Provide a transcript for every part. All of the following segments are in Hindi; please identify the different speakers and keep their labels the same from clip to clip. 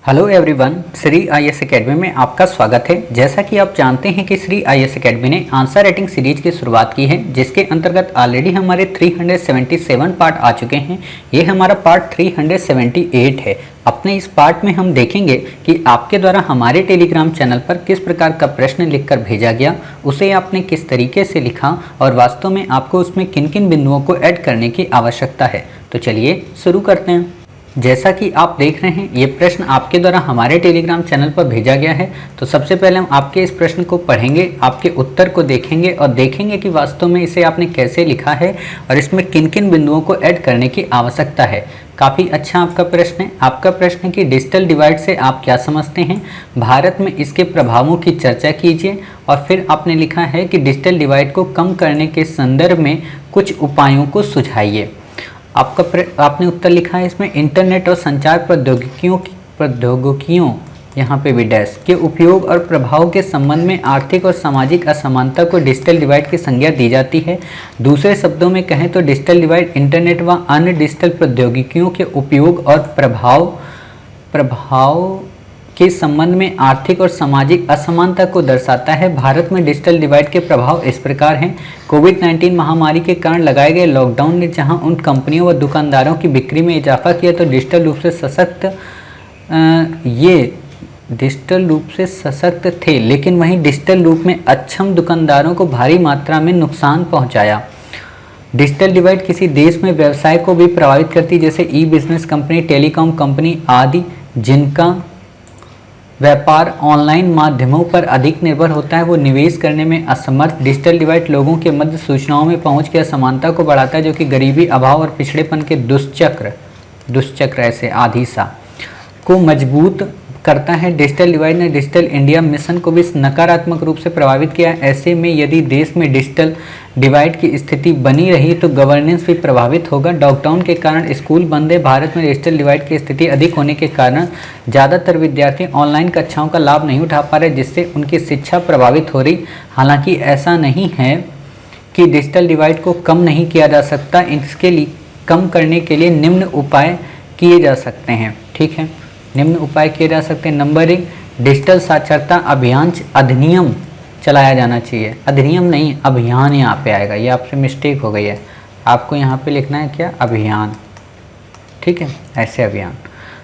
Speaker 1: Hello everyone, Shri IAS academy में आपका स्वागत है। जैसा कि आप जानते हैं कि श्री आईएएस एकेडमी ने आंसर राइटिंग सीरीज की शुरुआत की है, जिसके अंतर्गत ऑलरेडी हमारे 377 पार्ट आ चुके हैं। ये हमारा पार्ट 378 है। अपने इस पार्ट में हम देखेंगे कि आपके द्वारा हमारे टेलीग्राम चैनल पर किस प्रकार का प्रश्न लिखकर भेजा गया, उसे आपने किस तरीके से लिखा और वास्तव में आपको उसमें किन किन बिंदुओं को ऐड करने की आवश्यकता है। तो चलिए शुरू करते हैं। जैसा कि आप देख रहे हैं, ये प्रश्न आपके द्वारा हमारे टेलीग्राम चैनल पर भेजा गया है। तो सबसे पहले हम आपके इस प्रश्न को पढ़ेंगे, आपके उत्तर को देखेंगे और देखेंगे कि वास्तव में इसे आपने कैसे लिखा है और इसमें किन किन बिंदुओं को ऐड करने की आवश्यकता है। काफ़ी अच्छा आपका प्रश्न है। आपका प्रश्न है कि डिजिटल डिवाइड से आप क्या समझते हैं, भारत में इसके प्रभावों की चर्चा कीजिए। और फिर आपने लिखा है कि डिजिटल डिवाइड को कम करने के संदर्भ में कुछ उपायों को सुझाइए। आपने उत्तर लिखा है इसमें इंटरनेट और संचार प्रौद्योगिकियों यहाँ पे भी डैश के उपयोग और प्रभाव के संबंध में आर्थिक और सामाजिक असमानता को डिजिटल डिवाइड की संज्ञा दी जाती है। दूसरे शब्दों में कहें तो डिजिटल डिवाइड इंटरनेट व अन्य डिजिटल प्रौद्योगिकियों के उपयोग और प्रभाव के संबंध में आर्थिक और सामाजिक असमानता को दर्शाता है। भारत में डिजिटल डिवाइड के प्रभाव इस प्रकार हैं। कोविड-19 महामारी के कारण लगाए गए लॉकडाउन ने जहां उन कंपनियों व दुकानदारों की बिक्री में इजाफा किया तो डिजिटल रूप से सशक्त थे, लेकिन वहीं डिजिटल रूप में अक्षम दुकानदारों को भारी मात्रा में नुकसान पहुँचाया। डिजिटल डिवाइड किसी देश में व्यवसाय को भी प्रभावित करती, जैसे ई बिजनेस कंपनी, टेलीकॉम कंपनी आदि, जिनका व्यापार ऑनलाइन माध्यमों पर अधिक निर्भर होता है, वो निवेश करने में असमर्थ। डिजिटल डिवाइड लोगों के मध्य सूचनाओं में पहुंच की असमानता को बढ़ाता है, जो कि गरीबी, अभाव और पिछड़ेपन के दुष्चक्र ऐसे आधीसा को मजबूत करता है। डिजिटल डिवाइड ने डिजिटल इंडिया मिशन को भी नकारात्मक रूप से प्रभावित किया है। ऐसे में यदि देश में डिजिटल डिवाइड की स्थिति बनी रही तो गवर्नेंस भी प्रभावित होगा। लॉकडाउन के कारण स्कूल बंद है। भारत में डिजिटल डिवाइड की स्थिति अधिक होने के कारण ज़्यादातर विद्यार्थी ऑनलाइन कक्षाओं का लाभ नहीं उठा पा रहे, जिससे उनकी शिक्षा प्रभावित हो रही। हालांकि ऐसा नहीं है कि डिजिटल डिवाइड को कम नहीं किया जा सकता। इसके लिए कम करने के लिए निम्न उपाय किए जा सकते हैं। ठीक है, निम्न उपाय किए जा सकते हैं। नंबर 1, डिजिटल साक्षरता अभियान अधिनियम चलाया जाना चाहिए। अधिनियम नहीं, अभियान यहाँ पे आएगा, ये आपसे मिस्टेक हो गई है। आपको यहाँ पे लिखना है क्या, अभियान। ठीक है, ऐसे अभियान।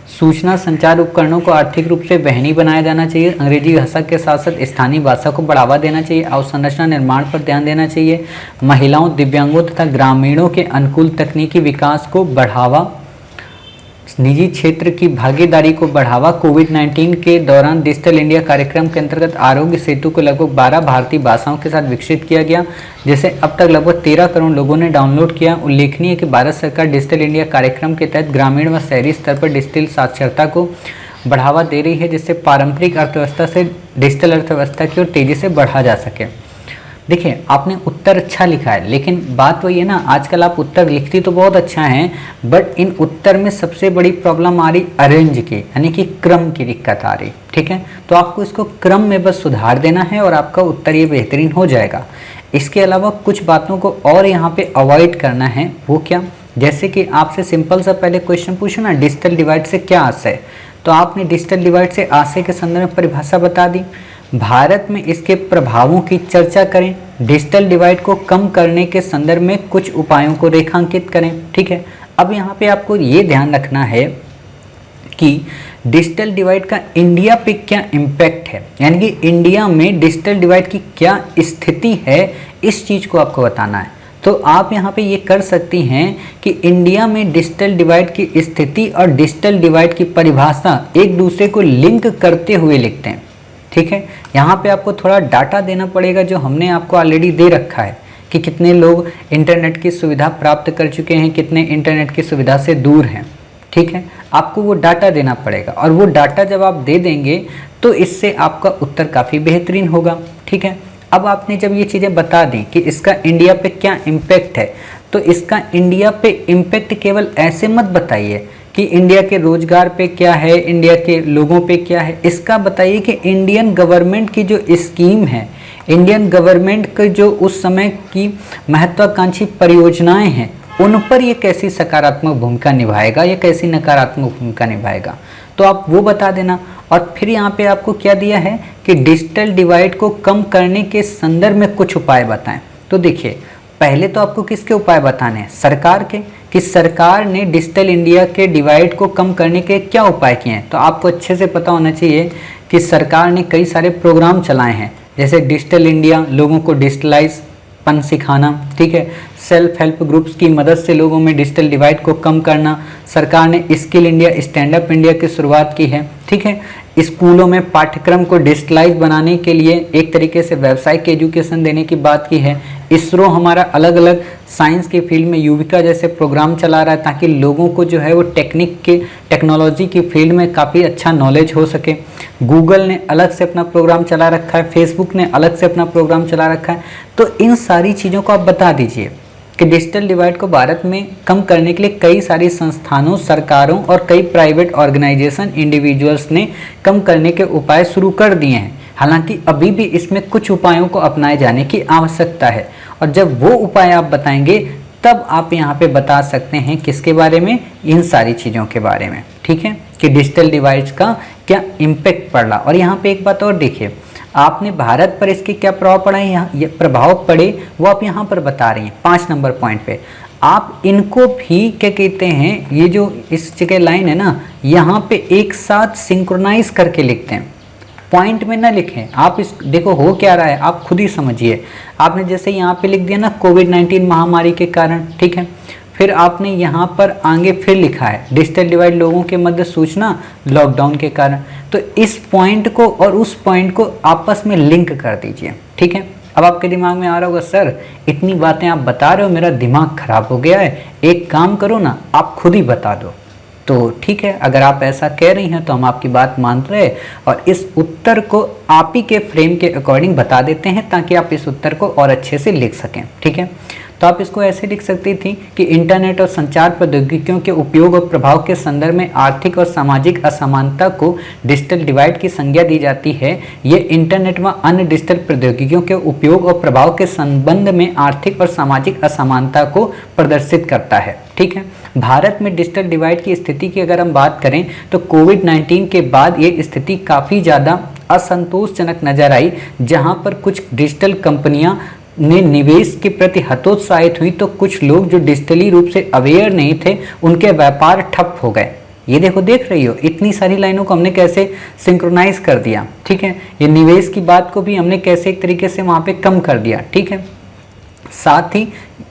Speaker 1: सूचना संचार उपकरणों को आर्थिक रूप से वहनीय बनाया जाना चाहिए। अंग्रेजी भाषा के साथ साथ स्थानीय भाषा को बढ़ावा देना चाहिए। अवसंरचना निर्माण पर ध्यान देना चाहिए। महिलाओं, दिव्यांगों तथा ग्रामीणों के अनुकूल तकनीकी विकास को बढ़ावा। निजी क्षेत्र की भागीदारी को बढ़ावा। कोविड-19 के दौरान डिजिटल इंडिया कार्यक्रम के अंतर्गत आरोग्य सेतु को लगभग 12 भारतीय भाषाओं के साथ विकसित किया गया, जिसे अब तक लगभग 13 करोड़ लोगों ने डाउनलोड किया। उल्लेखनीय है कि भारत सरकार डिजिटल इंडिया कार्यक्रम के तहत ग्रामीण व शहरी स्तर पर डिजिटल साक्षरता को बढ़ावा दे रही है, जिससे पारंपरिक अर्थव्यवस्था से डिजिटल अर्थव्यवस्था की ओर तेजी से बढ़ा जा सके। देखिए, आपने उत्तर अच्छा लिखा है, लेकिन बात वही है ना, आजकल आप उत्तर लिखती तो बहुत अच्छा है, बट इन उत्तर में सबसे बड़ी प्रॉब्लम आ रही अरेंज की, यानी कि क्रम की दिक्कत आ रही। ठीक है, तो आपको इसको क्रम में बस सुधार देना है और आपका उत्तर ये बेहतरीन हो जाएगा। इसके अलावा कुछ बातों को और यहाँ पे अवॉइड करना है। वो क्या, जैसे कि आपसे सिंपल सा पहले क्वेश्चन पूछा ना, डिजिटल डिवाइड से क्या आशय, तो आपने डिजिटल डिवाइड से आशय के संदर्भ में परिभाषा बता दी। भारत में इसके प्रभावों की चर्चा करें। डिजिटल डिवाइड को कम करने के संदर्भ में कुछ उपायों को रेखांकित करें। ठीक है, अब यहाँ पे आपको ये ध्यान रखना है कि डिजिटल डिवाइड का इंडिया पे क्या इम्पैक्ट है, यानी कि इंडिया में डिजिटल डिवाइड की क्या स्थिति है, इस चीज़ को आपको बताना है। तो आप यहाँ पे ये कर सकती हैं कि इंडिया में डिजिटल डिवाइड की स्थिति और डिजिटल डिवाइड की परिभाषा एक दूसरे को लिंक करते हुए लिखते हैं। ठीक है, यहाँ पे आपको थोड़ा डाटा देना पड़ेगा, जो हमने आपको ऑलरेडी दे रखा है कि कितने लोग इंटरनेट की सुविधा प्राप्त कर चुके हैं, कितने इंटरनेट की सुविधा से दूर हैं। ठीक है, आपको वो डाटा देना पड़ेगा और वो डाटा जब आप दे देंगे तो इससे आपका उत्तर काफ़ी बेहतरीन होगा। ठीक है, अब आपने जब ये चीज़ें बता दी कि इसका इंडिया पे क्या इम्पैक्ट है, तो इसका इंडिया पे इम्पैक्ट केवल ऐसे मत बताइए कि इंडिया के रोजगार पे क्या है, इंडिया के लोगों पे क्या है। इसका बताइए कि इंडियन गवर्नमेंट की जो स्कीम है, इंडियन गवर्नमेंट के जो उस समय की महत्वाकांक्षी परियोजनाएं हैं, उन पर ये कैसी सकारात्मक भूमिका निभाएगा या कैसी नकारात्मक भूमिका निभाएगा। तो आप वो बता देना। और फिर यहाँ पे आपको क्या दिया है कि डिजिटल डिवाइड को कम करने के संदर्भ में कुछ उपाय बताएं। तो देखिए, पहले तो आपको किसके उपाय बताने हैं, सरकार के, कि सरकार ने डिजिटल इंडिया के डिवाइड को कम करने के क्या उपाय किए हैं। तो आपको अच्छे से पता होना चाहिए कि सरकार ने कई सारे प्रोग्राम चलाए हैं, जैसे डिजिटल इंडिया, लोगों को डिजिटलाइज पन सिखाना, ठीक है, सेल्फ हेल्प ग्रुप्स की मदद से लोगों में डिजिटल डिवाइड को कम करना। सरकार ने skill India, stand up India की शुरुआत की है, ठीक है। स्कूलों में पाठ्यक्रम को डिजिटलाइज बनाने के लिए एक तरीके से व्यावसायिक एजुकेशन देने की बात की है। इसरो हमारा अलग अलग साइंस के फील्ड में युविका जैसे प्रोग्राम चला रहा है, ताकि लोगों को जो है वो टेक्नोलॉजी की फील्ड में काफ़ी अच्छा नॉलेज हो सके। गूगल ने अलग से अपना प्रोग्राम चला रखा है, फेसबुक ने अलग से अपना प्रोग्राम चला रखा है। तो इन सारी चीज़ों को आप बता दीजिए कि डिजिटल डिवाइड को भारत में कम करने के लिए कई सारी संस्थानों, सरकारों और कई प्राइवेट ऑर्गेनाइजेशन, इंडिविजुअल्स ने कम करने के उपाय शुरू कर दिए हैं। हालांकि अभी भी इसमें कुछ उपायों को अपनाए जाने की आवश्यकता है, और जब वो उपाय आप बताएंगे तब आप यहाँ पे बता सकते हैं किसके बारे में, इन सारी चीज़ों के बारे में, ठीक है, कि डिजिटल डिवाइड का क्या इम्पैक्ट पड़ रहा। और यहाँ पे एक बात और देखिए, आपने भारत पर इसके क्या प्रभाव पड़ा है, यहाँ ये प्रभाव पड़े वो आप यहाँ पर बता रही हैं 5 नंबर पॉइंट पे। आप इनको भी क्या कहते हैं, ये जो इस जगह लाइन है ना, यहाँ पे एक साथ सिंक्रोनाइज करके लिखते हैं, पॉइंट में ना लिखें। आप इस देखो हो क्या रहा है, आप खुद ही समझिए। आपने जैसे यहाँ पे लिख दिया ना कोविड-19 महामारी के कारण, ठीक है, फिर आपने यहाँ पर आगे फिर लिखा है डिजिटल डिवाइड लोगों के मध्य सूचना लॉकडाउन के कारण। तो इस पॉइंट को और उस पॉइंट को आपस में लिंक कर दीजिए, ठीक है। अब आपके दिमाग में आ रहा होगा, सर इतनी बातें आप बता रहे हो, मेरा दिमाग खराब हो गया है, एक काम करो ना, आप खुद ही बता दो। तो ठीक है, अगर आप ऐसा कह रही हैं तो हम आपकी बात मान रहे हैं, और इस उत्तर को आप ही के फ्रेम के अकॉर्डिंग बता देते हैं, ताकि आप इस उत्तर को और अच्छे से लिख सकें, ठीक है। तो आप इसको ऐसे लिख सकती थी कि इंटरनेट और संचार प्रौद्योगिकियों के उपयोग और प्रभाव के संदर्भ में आर्थिक और सामाजिक असमानता को डिजिटल डिवाइड की संज्ञा दी जाती है। ये इंटरनेट व अन्य डिजिटल प्रौद्योगिकियों के उपयोग और प्रभाव के संबंध में आर्थिक और सामाजिक असमानता को प्रदर्शित करता है, ठीक है। भारत में डिजिटल डिवाइड की स्थिति की अगर हम बात करें तो कोविड-19 के बाद ये स्थिति काफ़ी ज़्यादा असंतोषजनक नजर आई, जहां पर कुछ डिजिटल कंपनियां ने निवेश के प्रति हतोत्साहित हुई, तो कुछ लोग जो डिजिटली रूप से अवेयर नहीं थे उनके व्यापार ठप हो गए। ये देखो, देख रही हो इतनी सारी लाइनों को हमने कैसे सिंक्रोनाइज कर दिया, ठीक है। ये निवेश की बात को भी हमने कैसे एक तरीके से वहां पे कम कर दिया, ठीक है। साथ ही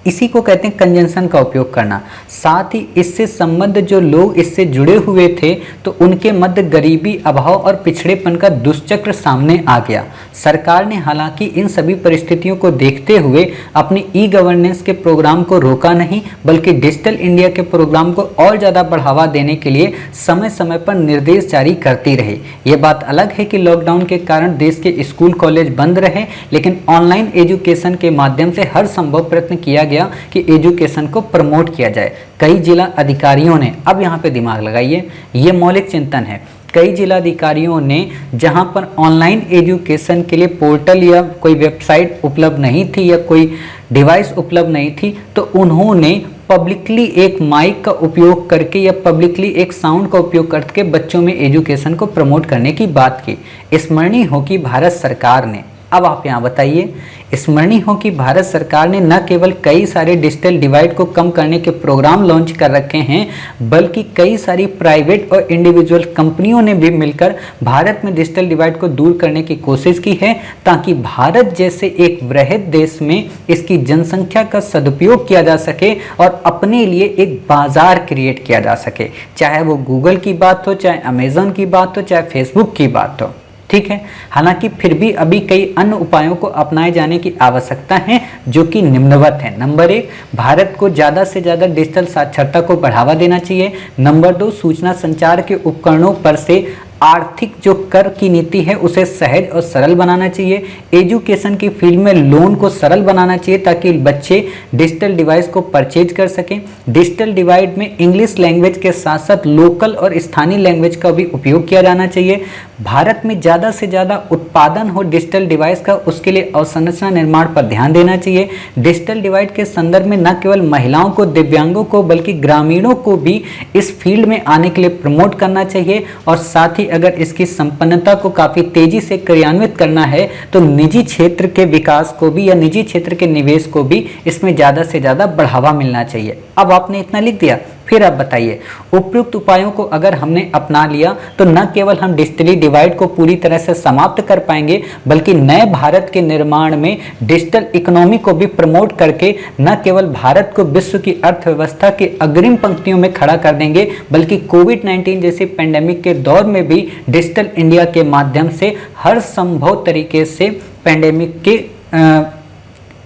Speaker 1: इसी को कहते हैं कंजंक्शन का उपयोग करना। साथ ही इससे संबंध जो लोग इससे जुड़े हुए थे तो उनके मध्य गरीबी, अभाव और पिछड़ेपन का दुष्चक्र सामने आ गया। सरकार ने हालांकि इन सभी परिस्थितियों को देखते हुए अपनी ई गवर्नेंस के प्रोग्राम को रोका नहीं, बल्कि डिजिटल इंडिया के प्रोग्राम को और ज़्यादा बढ़ावा देने के लिए समय समय पर निर्देश जारी करती रही। ये बात अलग है कि लॉकडाउन के कारण देश के स्कूल कॉलेज बंद रहे, लेकिन ऑनलाइन एजुकेशन के माध्यम से हर संभव प्रयत्न किया गया कि एजुकेशन को प्रमोट किया जाए। कई जिला अधिकारियों ने, अब यहाँ पे दिमाग लगाइए, ये मौलिक चिंतन है, कई जिला अधिकारियों ने जहाँ पर ऑनलाइन एजुकेशन के लिए पोर्टल या कोई वेबसाइट उपलब्ध नहीं थी या कोई डिवाइस उपलब्ध नहीं थी, तो उन्होंने पब्लिकली एक माइक का उपयोग करके या पब्लिकली एक साउंड का उपयोग करके बच्चों में एजुकेशन को प्रमोट करने की बात की। स्मरणीय हो कि भारत सरकार ने, अब आप यहाँ बताइए, स्मरणीय हो कि भारत सरकार ने न केवल कई सारे डिजिटल डिवाइड को कम करने के प्रोग्राम लॉन्च कर रखे हैं, बल्कि कई सारी प्राइवेट और इंडिविजुअल कंपनियों ने भी मिलकर भारत में डिजिटल डिवाइड को दूर करने की कोशिश की है, ताकि भारत जैसे एक वृहद देश में इसकी जनसंख्या का सदुपयोग किया जा सके और अपने लिए एक बाजार क्रिएट किया जा सके। चाहे वो गूगल की बात हो, चाहे अमेजन की बात हो, चाहे फेसबुक की बात हो, ठीक है। हालांकि फिर भी अभी कई अन्य उपायों को अपनाए जाने की आवश्यकता है, जो कि निम्नवत है। नंबर 1, भारत को ज़्यादा से ज़्यादा डिजिटल साक्षरता को बढ़ावा देना चाहिए। नंबर 2, सूचना संचार के उपकरणों पर से आर्थिक जो कर की नीति है उसे सहज और सरल बनाना चाहिए। एजुकेशन की फील्ड में लोन को सरल बनाना चाहिए ताकि बच्चे डिजिटल डिवाइस को परचेज कर सकें। डिजिटल डिवाइड में इंग्लिश लैंग्वेज के साथ साथ लोकल और स्थानीय लैंग्वेज का भी उपयोग किया जाना चाहिए। भारत में ज़्यादा से ज़्यादा उत्पादन हो डिजिटल डिवाइस का, उसके लिए अवसंरचना निर्माण पर ध्यान देना चाहिए। डिजिटल डिवाइड के संदर्भ में न केवल महिलाओं को, दिव्यांगों को, बल्कि ग्रामीणों को भी इस फील्ड में आने के लिए प्रमोट करना चाहिए। और साथ ही अगर इसकी संपन्नता को काफ़ी तेजी से क्रियान्वित करना है तो निजी क्षेत्र के विकास को भी या निजी क्षेत्र के निवेश को भी इसमें ज़्यादा से ज़्यादा बढ़ावा मिलना चाहिए। अब आपने इतना लिख दिया, फिर आप बताइए उपयुक्त उपायों को अगर हमने अपना लिया तो न केवल हम डिजिटली डिवाइड को पूरी तरह से समाप्त कर पाएंगे, बल्कि नए भारत के निर्माण में डिजिटल इकोनॉमी को भी प्रमोट करके न केवल भारत को विश्व की अर्थव्यवस्था की अग्रिम पंक्तियों में खड़ा कर देंगे, बल्कि कोविड-19 जैसे पेंडेमिक के दौर में भी डिजिटल इंडिया के माध्यम से हर संभव तरीके से पेंडेमिक के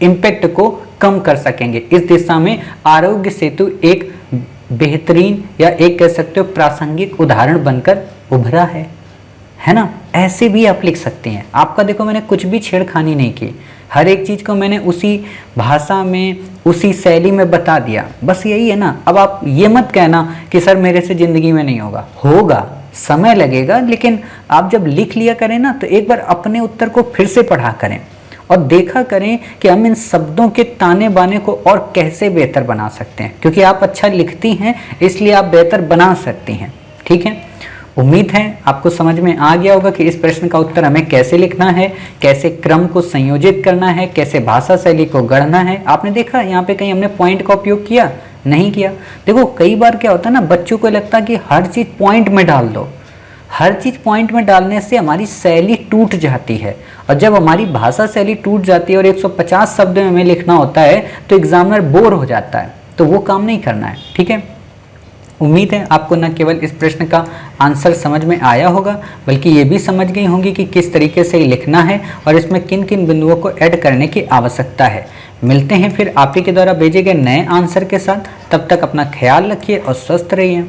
Speaker 1: इम्पैक्ट को कम कर सकेंगे। इस दिशा में आरोग्य सेतु एक बेहतरीन या एक कह सकते हो प्रासंगिक उदाहरण बनकर उभरा है ना। ऐसे भी आप लिख सकते हैं। आपका देखो मैंने कुछ भी छेड़खानी नहीं की, हर एक चीज़ को मैंने उसी भाषा में उसी शैली में बता दिया, बस यही है ना। अब आप ये मत कहना कि सर मेरे से ज़िंदगी में नहीं होगा, होगा, समय लगेगा, लेकिन आप जब लिख लिया करें ना तो एक बार अपने उत्तर को फिर से पढ़ा करें और देखा करें कि हम इन शब्दों के ताने बाने को और कैसे बेहतर बना सकते हैं, क्योंकि आप अच्छा लिखती हैं इसलिए आप बेहतर बना सकती हैं। ठीक है, उम्मीद है आपको समझ में आ गया होगा कि इस प्रश्न का उत्तर हमें कैसे लिखना है, कैसे क्रम को संयोजित करना है, कैसे भाषा शैली को गढ़ना है। आपने देखा यहाँ पे कहीं हमने पॉइंट का उपयोग किया नहीं किया। देखो कई बार क्या होता है ना, बच्चों को लगता है कि हर चीज़ पॉइंट में डाल दो, हर चीज़ पॉइंट में डालने से हमारी शैली टूट जाती है, और जब हमारी भाषा शैली टूट जाती है और 150 शब्द में हमें लिखना होता है तो एग्जामिनर बोर हो जाता है, तो वो काम नहीं करना है। ठीक है, उम्मीद है आपको न केवल इस प्रश्न का आंसर समझ में आया होगा, बल्कि ये भी समझ गई होंगी कि किस तरीके से लिखना है और इसमें किन किन बिंदुओं को ऐड करने की आवश्यकता है। मिलते हैं फिर आप ही के द्वारा भेजे गए नए आंसर के साथ। तब तक अपना ख्याल रखिए और स्वस्थ रहिए।